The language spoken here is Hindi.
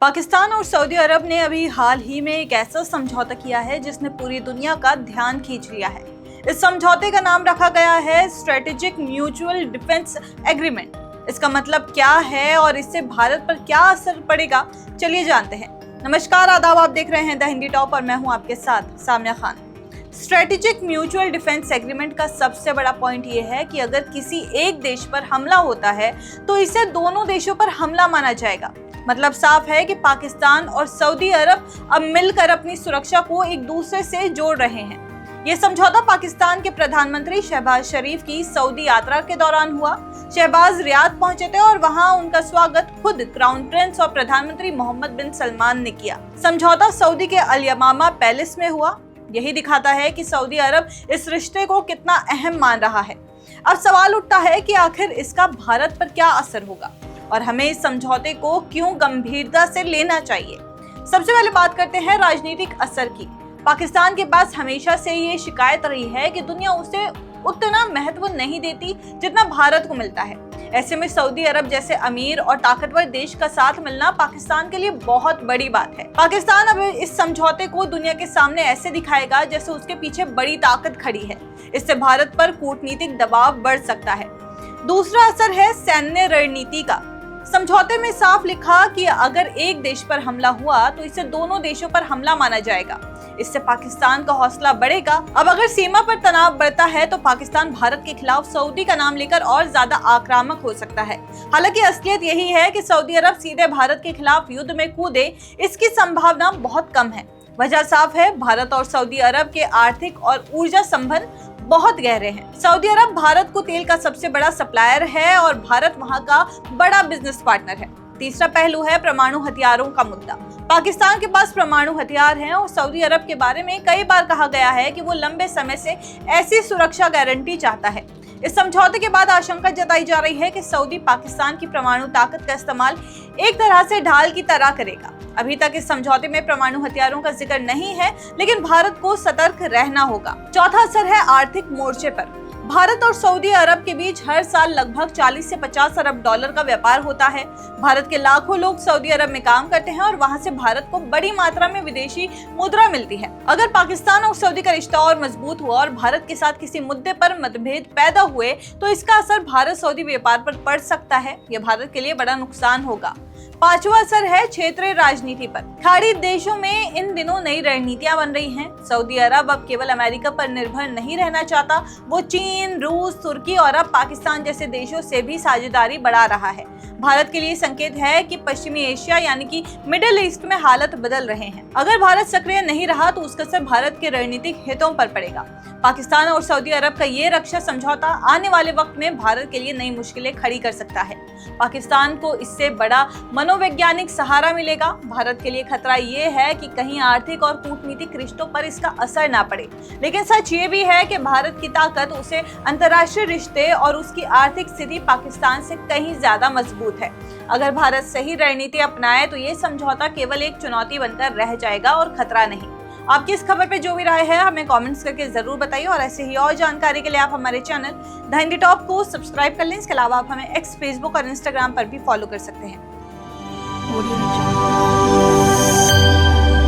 पाकिस्तान और सऊदी अरब ने अभी हाल ही में एक ऐसा समझौता किया है जिसने पूरी दुनिया का ध्यान खींच लिया है। इस समझौते का नाम रखा गया है स्ट्रेटेजिक म्यूचुअल डिफेंस एग्रीमेंट। इसका मतलब क्या है और इससे भारत पर क्या असर पड़ेगा, चलिए जानते हैं। नमस्कार, आदाब, आप देख रहे हैं द हिंदी टॉप और मैं हूं आपके साथ Samiya Khan. Strategic mutual defence agreement का सबसे बड़ा पॉइंट ये है कि अगर किसी एक देश पर हमला होता है तो इसे दोनों देशों पर हमला माना जाएगा। मतलब साफ है कि पाकिस्तान और सऊदी अरब अब मिलकर अपनी सुरक्षा को एक दूसरे से जोड़ रहे हैं। ये समझौता पाकिस्तान के प्रधानमंत्री शहबाज शरीफ की सऊदी यात्रा के दौरान हुआ। शहबाज रियाद पहुंचे थे और वहां उनका स्वागत खुद क्राउन प्रिंस और प्रधानमंत्री मोहम्मद बिन सलमान ने किया। समझौता सऊदी के अल यमामा पैलेस में हुआ। यही दिखाता है कि सऊदी अरब इस रिश्ते को कितना अहम मान रहा है। अब सवाल उठता है कि आखिर इसका भारत पर क्या असर होगा और हमें इस समझौते को क्यों गंभीरता से लेना चाहिए। सबसे पहले बात करते हैं राजनीतिक असर की। पाकिस्तान के पास हमेशा से ये शिकायत रही है कि दुनिया उसे उतना महत्व नहीं देती जितना भारत को मिलता है। ऐसे में सऊदी अरब जैसे अमीर और ताकतवर देश का साथ मिलना पाकिस्तान के लिए बहुत बड़ी बात है। पाकिस्तान अब इस समझौते को दुनिया के सामने ऐसे दिखाएगा जैसे उसके पीछे बड़ी ताकत खड़ी है। इससे भारत पर कूटनीतिक दबाव बढ़ सकता है। दूसरा असर है सैन्य रणनीति का। समझौते में साफ लिखा कि अगर एक देश पर हमला हुआ तो इसे दोनों देशों पर हमला माना जाएगा। इससे पाकिस्तान का हौसला बढ़ेगा। अब अगर सीमा पर तनाव बढ़ता है तो पाकिस्तान भारत के खिलाफ सऊदी का नाम लेकर और ज्यादा आक्रामक हो सकता है। हालांकि असलियत यही है कि सऊदी अरब सीधे भारत के खिलाफ युद्ध में कूदे, इसकी संभावना बहुत कम है। वजह साफ है, भारत और सऊदी अरब के आर्थिक और ऊर्जा संबंध बहुत गहरे हैं। सऊदी अरब भारत को तेल का सबसे बड़ा सप्लायर है और भारत वहां का बड़ा बिजनेस पार्टनर है। तीसरा पहलू है परमाणु हथियारों का मुद्दा। पाकिस्तान के पास परमाणु हथियार हैं और सऊदी अरब के बारे में कई बार कहा गया है कि वो लंबे समय से ऐसी सुरक्षा गारंटी चाहता है। इस समझौते के बाद आशंका जताई जा रही है कि सऊदी पाकिस्तान की परमाणु ताकत का इस्तेमाल एक तरह से ढाल की तरह करेगा। अभी तक इस समझौते में परमाणु हथियारों का जिक्र नहीं है, लेकिन भारत को सतर्क रहना होगा। चौथा असर है आर्थिक मोर्चे पर। भारत और सऊदी अरब के बीच हर साल लगभग 40 से 50 अरब डॉलर का व्यापार होता है। भारत के लाखों लोग सऊदी अरब में काम करते हैं और वहां से भारत को बड़ी मात्रा में विदेशी मुद्रा मिलती है। अगर पाकिस्तान और सऊदी का रिश्ता और मजबूत हुआ और भारत के साथ किसी मुद्दे पर मतभेद पैदा हुए तो इसका असर भारत सऊदी व्यापार पर पड़ सकता है। यह भारत के लिए बड़ा नुकसान होगा। पांचवा असर है क्षेत्रीय राजनीति पर। खाड़ी देशों में इन दिनों नई रणनीतियां बन रही हैं। सऊदी अरब अब केवल अमेरिका पर निर्भर नहीं रहना चाहता, वो चीन, रूस, तुर्की और अब पाकिस्तान जैसे देशों से भी साझेदारी बढ़ा रहा है। भारत के लिए संकेत है कि पश्चिमी एशिया यानी कि मिडिल ईस्ट में हालत बदल रहे हैं। अगर भारत सक्रिय नहीं रहा तो उसका असर भारत के रणनीतिक हितों पर पड़ेगा। पाकिस्तान और सऊदी अरब का ये रक्षा समझौता आने वाले वक्त में भारत के लिए नई मुश्किलें खड़ी कर सकता है। पाकिस्तान को इससे बड़ा मनोवैज्ञानिक सहारा मिलेगा। भारत के लिए खतरा ये है कि कहीं आर्थिक और कूटनीतिक रिश्तों पर इसका असर ना पड़े। लेकिन सच ये भी है कि भारत की ताकत, उसे अंतर्राष्ट्रीय रिश्ते और उसकी आर्थिक स्थिति पाकिस्तान से कहीं ज्यादा मजबूत है। अगर भारत सही रणनीति अपनाए तो ये समझौता केवल एक चुनौती बनकर रह जाएगा और खतरा नहीं। आपकी इस खबर पे जो भी राय है हमें कमेंट्स करके जरूर बताइए और ऐसे ही और जानकारी के लिए आप हमारे चैनल द हिंदी टॉप को सब्सक्राइब कर लें। इसके अलावा आप हमें एक्स, फेसबुक और इंस्टाग्राम पर भी फॉलो कर सकते हैं।